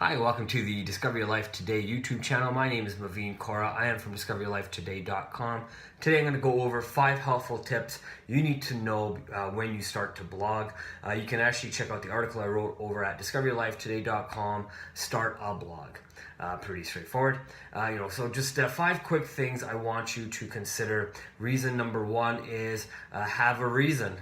Hi, welcome to the Discover Your Life Today YouTube channel. My name is Maveen Kaura. I am from discoveryourlifetoday.com. Today I'm going to go over 5 helpful tips you need to know when you start to blog. You can actually check out the article I wrote over at discoveryourlifetoday.com, Start a Blog. Pretty straightforward. So just 5 quick things I want you to consider. Reason number 1 is have a reason.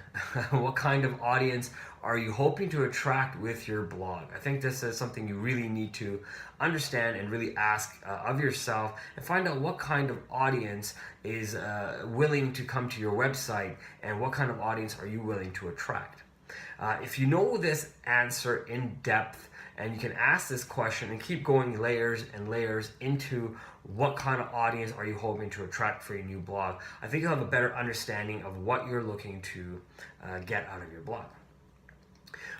What kind of audience are you hoping to attract with your blog? I think this is something you really need to understand and really ask of yourself and find out what kind of audience is willing to come to your website and what kind of audience are you willing to attract. If you know this answer in depth and you can ask this question and keep going layers and layers into what kind of audience are you hoping to attract for your new blog, I think you'll have a better understanding of what you're looking to get out of your blog.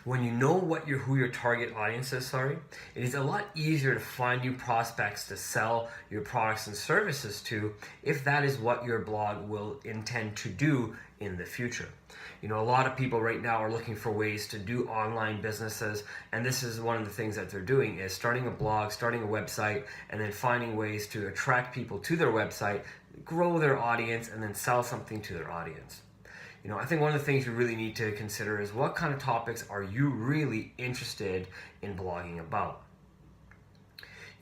When you know who your target audience is, it is a lot easier to find new prospects to sell your products and services to if that is what your blog will intend to do in the future. A lot of people right now are looking for ways to do online businesses, and this is one of the things that they're doing is starting a blog, starting a website, and then finding ways to attract people to their website, grow their audience, and then sell something to their audience. I think one of the things you really need to consider is what kind of topics are you really interested in blogging about.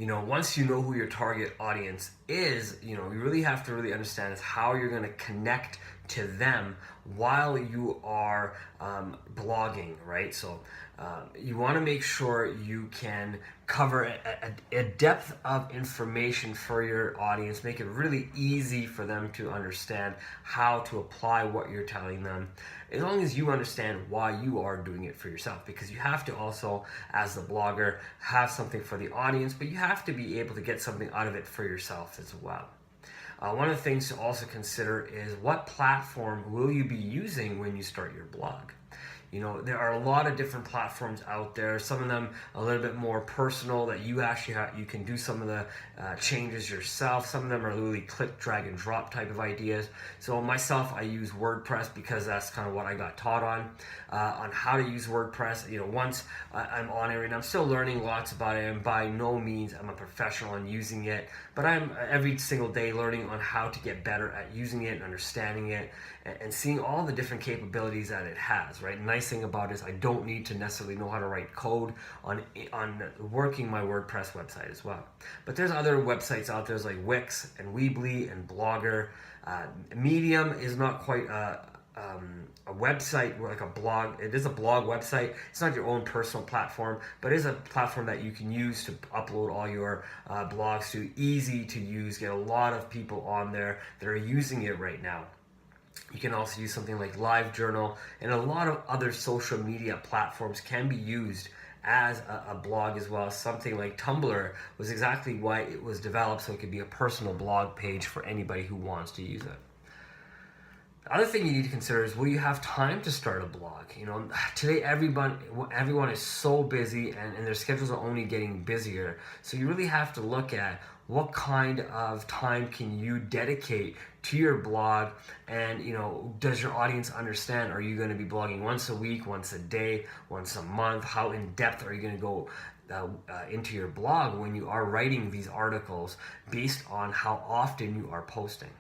Once you know who your target audience is, you really have to really understand is how you're going to connect to them while you are blogging, right? So you want to make sure you can cover a depth of information for your audience, make it really easy for them to understand how to apply what you're telling them, as long as you understand why you are doing it for yourself, because you have to also, as the blogger, have something for the audience, but you have to be able to get something out of it for yourself as well. One of the things to also consider is what platform will you be using when you start your blog. There are a lot of different platforms out there. Some of them a little bit more personal that you actually you can do some of the changes yourself. Some of them are really click, drag, and drop type of ideas. So myself, I use WordPress because that's kind of what I got taught on how to use WordPress. Once I'm on it, and I'm still learning lots about it, and by no means I'm a professional in using it, but I'm every single day learning on how to get better at using it and understanding it and seeing all the different capabilities that it has, right? Nice thing about it is I don't need to necessarily know how to write code on working my WordPress website as well. But there's other websites out there like Wix and Weebly and Blogger. Medium is not quite a website, like a blog. It is a blog website. It's not your own personal platform, but it is a platform that you can use to upload all your blogs to. Easy to use, get a lot of people on there that are using it right now. You can also use something like LiveJournal, and a lot of other social media platforms can be used as a blog as well. Something like Tumblr was exactly why it was developed, so it could be a personal blog page for anybody who wants to use it. The other thing you need to consider is, will you have time to start a blog? Today everyone is so busy and their schedules are only getting busier. So you really have to look at what kind of time can you dedicate to your blog, and does your audience understand? Are you going to be blogging once a week, once a day, once a month? How in depth are you going to go into your blog when you are writing these articles based on how often you are posting?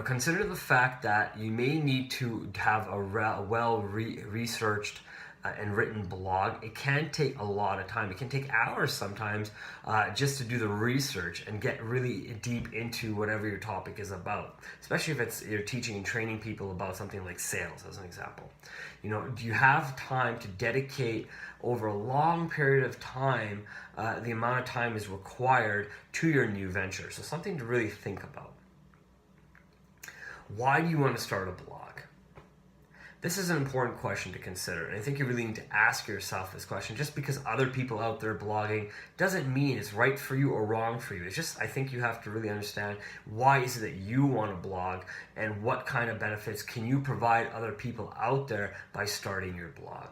Consider the fact that you may need to have a well-researched and written blog. It can take a lot of time. It can take hours sometimes just to do the research and get really deep into whatever your topic is about, especially if you're teaching and training people about something like sales, as an example. Do you have time to dedicate over a long period of time the amount of time is required to your new venture? So something to really think about. Why do you want to start a blog? This is an important question to consider, and I think you really need to ask yourself this question. Just because other people out there blogging doesn't mean it's right for you or wrong for you. It's just, I think you have to really understand, why is it that you want to blog, and what kind of benefits can you provide other people out there by starting your blog?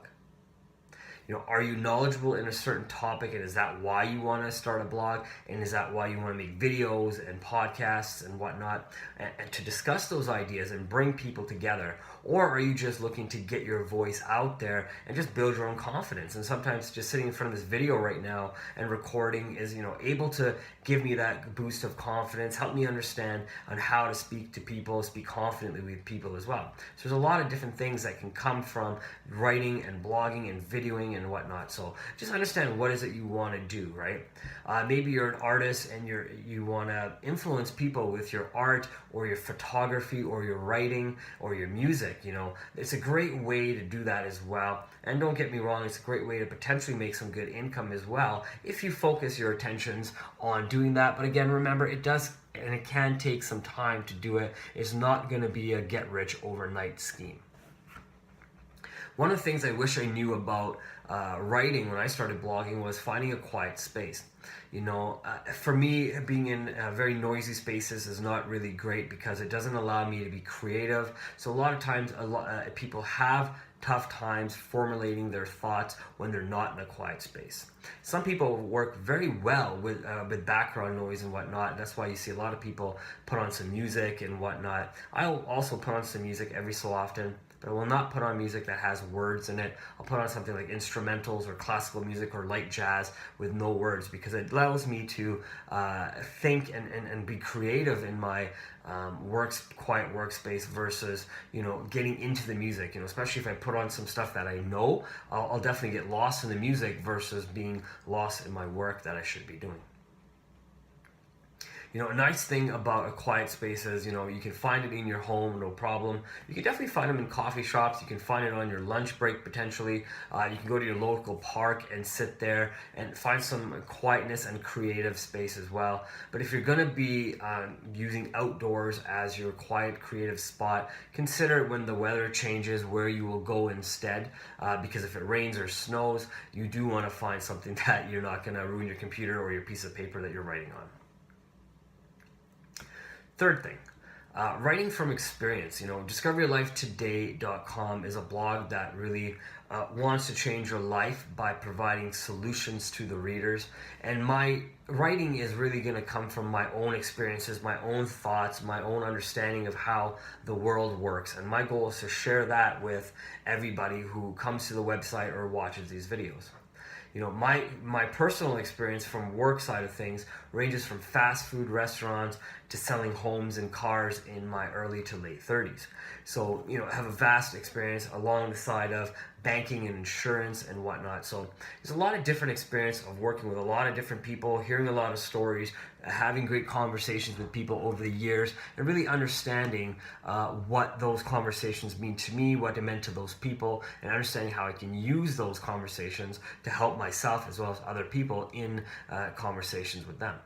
Are you knowledgeable in a certain topic, and is that why you want to start a blog, and is that why you want to make videos and podcasts and whatnot, and to discuss those ideas and bring people together? Or are you just looking to get your voice out there and just build your own confidence? And sometimes just sitting in front of this video right now and recording is, able to give me that boost of confidence, help me understand on how to speak to people, speak confidently with people as well. So there's a lot of different things that can come from writing and blogging and videoing and whatnot. So just understand what is it you want to do, right? Maybe you're an artist and you want to influence people with your art or your photography or your writing or your music. It's a great way to do that as well. And don't get me wrong, it's a great way to potentially make some good income as well if you focus your attentions on doing that. But again, remember, it does and it can take some time to do it. It's not going to be a get rich overnight scheme. One of the things I wish I knew about writing when I started blogging was finding a quiet space. For me, being in very noisy spaces is not really great because it doesn't allow me to be creative. So a lot of times, people have tough times formulating their thoughts when they're not in a quiet space. Some people work very well with background noise and whatnot. That's why you see a lot of people put on some music and whatnot. I'll also put on some music every so often, but I will not put on music that has words in it. I'll put on something like instrumentals or classical music or light jazz with no words, because it allows me to think and be creative in my quiet workspace versus getting into the music. Especially if I put on some stuff that I know, I'll definitely get lost in the music versus being lost in my work that I should be doing. A nice thing about a quiet space is, you can find it in your home, no problem. You can definitely find them in coffee shops. You can find it on your lunch break, potentially. You can go to your local park and sit there and find some quietness and creative space as well. But if you're going to be using outdoors as your quiet, creative spot, consider when the weather changes where you will go instead. Because if it rains or snows, you do want to find something that you're not going to ruin your computer or your piece of paper that you're writing on. Third thing, writing from experience. DiscoverYourLifeToday.com is a blog that really wants to change your life by providing solutions to the readers. And my writing is really going to come from my own experiences, my own thoughts, my own understanding of how the world works. And my goal is to share that with everybody who comes to the website or watches these videos. My personal experience from work side of things ranges from fast food restaurants to selling homes and cars in my early to late 30s. So, I have a vast experience along the side of banking and insurance and whatnot. So there's a lot of different experience of working with a lot of different people, hearing a lot of stories, having great conversations with people over the years, and really understanding what those conversations mean to me, what they meant to those people, and understanding how I can use those conversations to help myself as well as other people in conversations with them.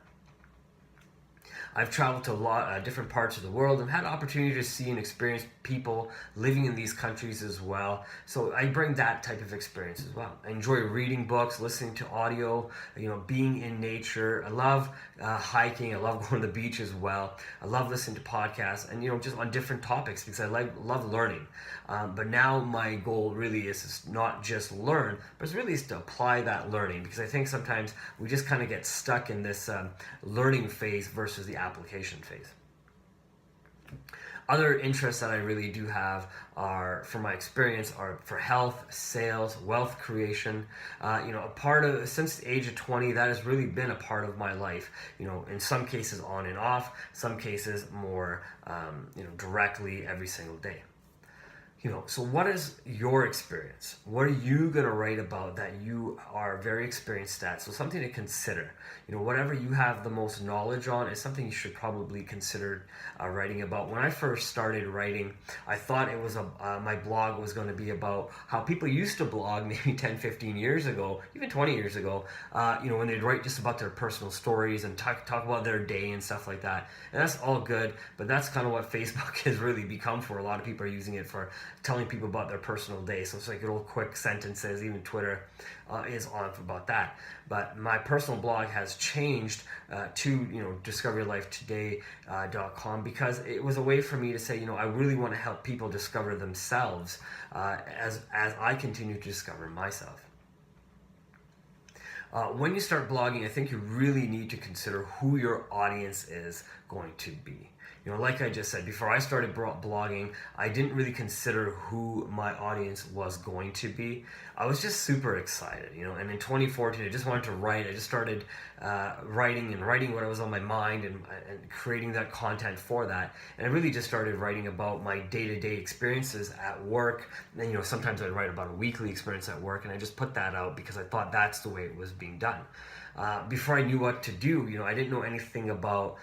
I've traveled to a lot of different parts of the world and had the opportunity to see and experience people living in these countries as well. So I bring that type of experience as well. I enjoy reading books, listening to audio, being in nature. I love hiking. I love going to the beach as well. I love listening to podcasts and, just on different topics because I love learning. But now my goal really is not just learn, but it's really to apply that learning, because I think sometimes we just kind of get stuck in this learning phase versus the application phase. Other interests that I really do have are, from my experience, are for health, sales, wealth creation. Since the age of 20, that has really been a part of my life. In some cases on and off, some cases more, directly every single day. So what is your experience? What are you going to write about that you are very experienced at? So something to consider. Whatever you have the most knowledge on is something you should probably consider writing about. When I first started writing, I thought it was my blog was going to be about how people used to blog maybe 10, 15 years ago, even 20 years ago, when they'd write just about their personal stories and talk about their day and stuff like that. And that's all good, but that's kind of what Facebook has really become for. A lot of people are using it for telling people about their personal day. So it's like little quick sentences. Even Twitter is on about that. But my personal blog has changed to DiscoverYourLifeToday.com because it was a way for me to say, I really want to help people discover themselves as I continue to discover myself. when you start blogging, I think you really need to consider who your audience is going to be. Like I just said, before I started blogging, I didn't really consider who my audience was going to be. I was just super excited, and in 2014, I just wanted to write. I just started writing what was on my mind and creating that content for that. And I really just started writing about my day-to-day experiences at work. And, sometimes I'd write about a weekly experience at work, and I just put that out because I thought that's the way it was being done. Before I knew what to do, I didn't know anything about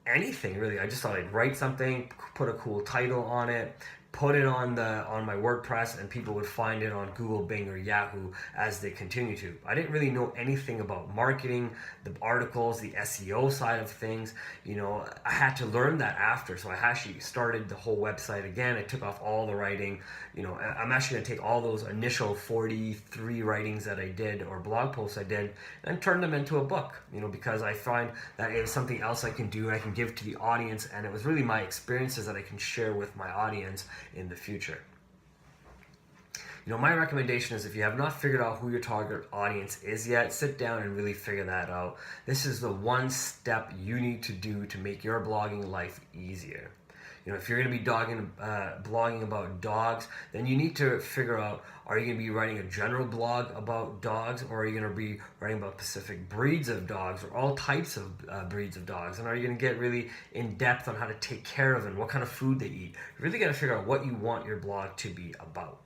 anything really. I just thought I'd write something, put a cool title on it, put it on my WordPress, and people would find it on Google, Bing, or Yahoo as they continue to. I didn't really know anything about marketing, the articles, the SEO side of things. I had to learn that after, so I actually started the whole website again. I took off all the writing. I'm actually going to take all those initial 43 writings that I did, or blog posts I did, and turn them into a book, because I find that it was something else I can do and I can give to the audience, and it was really my experiences that I can share with my audience in the future. My recommendation is, if you have not figured out who your target audience is yet, sit down and really figure that out. This is the one step you need to do to make your blogging life easier. If you're going to be blogging about dogs, then you need to figure out, are you going to be writing a general blog about dogs, or are you going to be writing about specific breeds of dogs, or all types of breeds of dogs? And are you going to get really in depth on how to take care of them, what kind of food they eat? You really got to figure out what you want your blog to be about.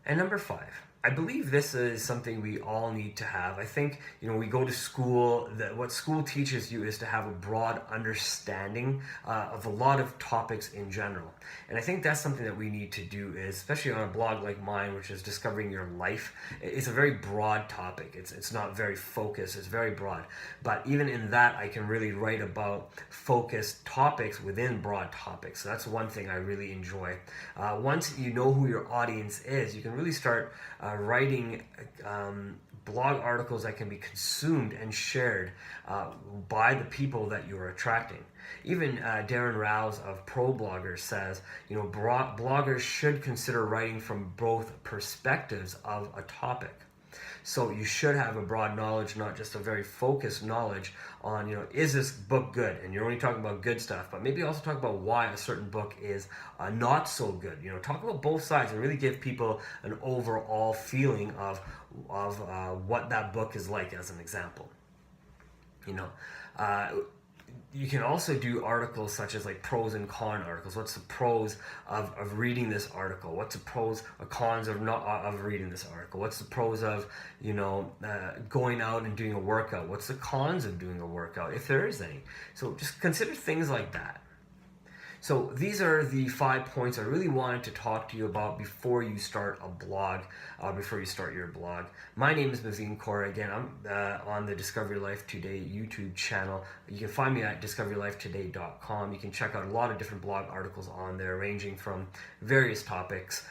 And number 5, I believe this is something we all need to have. I think, we go to school, what school teaches you is to have a broad understanding of a lot of topics in general. And I think that's something that we need to do, is, especially on a blog like mine, which is Discovering Your Life. It's a very broad topic. It's not very focused, it's very broad. But even in that, I can really write about focused topics within broad topics. So that's one thing I really enjoy. Once you know who your audience is, you can really start writing blog articles that can be consumed and shared by the people that you're attracting. Even Darren Rouse of ProBloggers says, bloggers should consider writing from both perspectives of a topic. So you should have a broad knowledge, not just a very focused knowledge on, is this book good? And you're only talking about good stuff, but maybe also talk about why a certain book is not so good. Talk about both sides and really give people an overall feeling of what that book is like, as an example. You can also do articles such as like pros and con articles. What's the pros of reading this article? What's the pros or cons of reading this article? What's the pros of going out and doing a workout? What's the cons of doing a workout, if there is any? So just consider things like that. So these are the 5 points I really wanted to talk to you about before you start a blog, before you start your blog. My name is Mazin Kaur. Again, I'm on the Discover Your Life Today YouTube channel. You can find me at discoveryourlifetoday.com. You can check out a lot of different blog articles on there, ranging from various topics.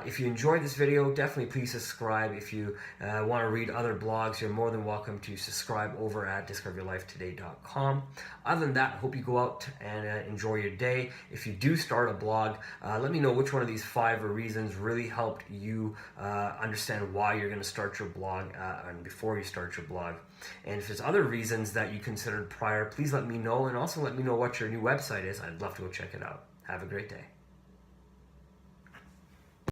If you enjoyed this video, definitely please subscribe. If you want to read other blogs, you're more than welcome to subscribe over at discoveryourlifetoday.com. Other than that, I hope you go out and enjoy your day. If you do start a blog, let me know which one of these 5 reasons really helped you understand why you're going to start your blog and before you start your blog. And if there's other reasons that you considered prior, please let me know, and also let me know what your new website is. I'd love to go check it out. Have a great day.